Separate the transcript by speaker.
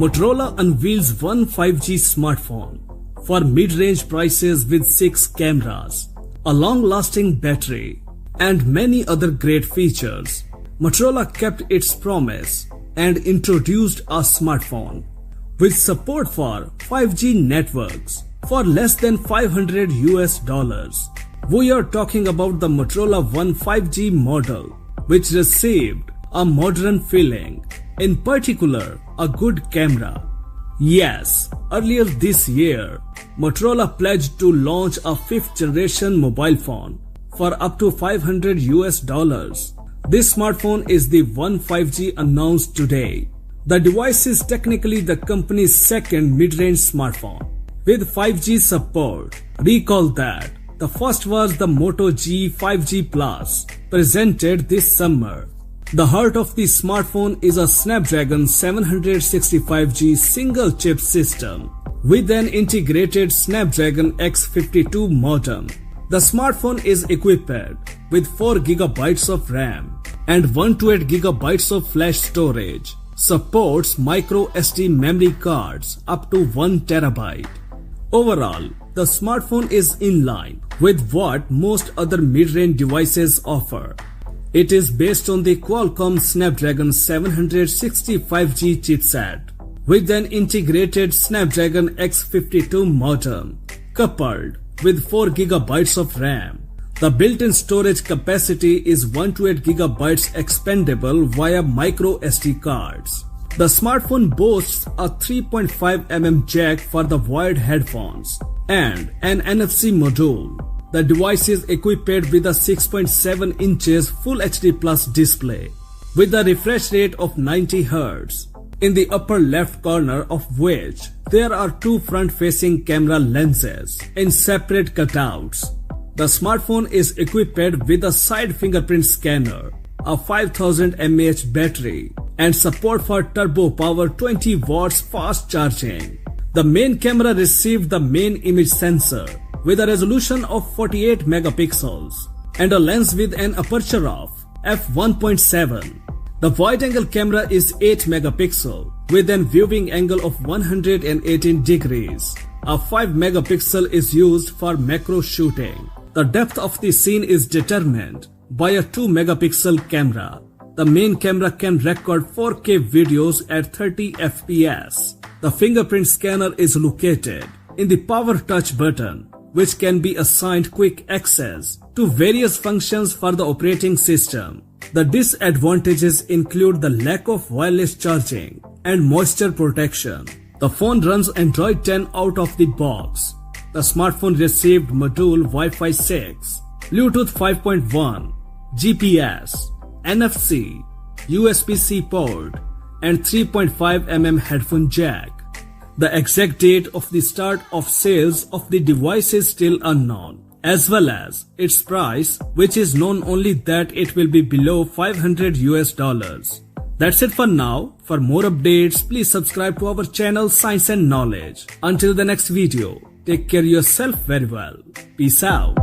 Speaker 1: Motorola unveils one 5G smartphone for mid-range prices with 6 cameras, a long-lasting battery, and many other great features. Motorola kept its promise and introduced a smartphone with support for 5G networks for less than $500. We are talking about the Motorola One 5G model, which received a modern feeling, in particular a good camera. Yes, earlier this year, Motorola pledged to launch a 5th generation mobile phone for up to $500. This smartphone is the One 5G announced today. The device is technically the company's second mid-range smartphone with 5G support. Recall that the first was the Moto G 5G Plus, presented this summer. The heart of the smartphone is a Snapdragon 765G single-chip system with an integrated Snapdragon X52 modem. The smartphone is equipped with 4GB of RAM and 128GB of flash storage. Supports micro SD memory cards up to 1TB. Overall, the smartphone is in line with what most other mid-range devices offer. It is based on the Qualcomm Snapdragon 765G chipset with an integrated Snapdragon X52 modem coupled with 4GB of RAM. The built-in storage capacity is 128GB expandable via micro SD cards. The smartphone boasts a 3.5mm jack for the wired headphones and an NFC module. The device is equipped with a 6.7 inches Full HD Plus display with a refresh rate of 90 Hz. In the upper left corner of which there are 2 front-facing camera lenses in separate cutouts. The smartphone is equipped with a side fingerprint scanner, a 5000 mAh battery, and support for turbo power 20 watts fast charging. The main camera received the main image sensor with a resolution of 48 megapixels and a lens with an aperture of f1.7. The wide-angle camera is 8 megapixel with an viewing angle of 118 degrees. A 5 megapixel is used for macro shooting. The depth of the scene is determined by a 2 megapixel camera. The main camera can record 4K videos at 30 FPS. The fingerprint scanner is located in the power touch button, which can be assigned quick access to various functions for the operating system. The disadvantages include the lack of wireless charging and moisture protection. The phone runs Android 10 out of the box. The smartphone received module Wi-Fi 6, Bluetooth 5.1, GPS, NFC, USB-C port, and 3.5mm headphone jack. The exact date of the start of sales of the device is still unknown, as well as its price, which is known only that it will be below $500. That's it for now. For more updates, please subscribe to our channel Science and Knowledge. Until the next video, take care yourself very well. Peace out.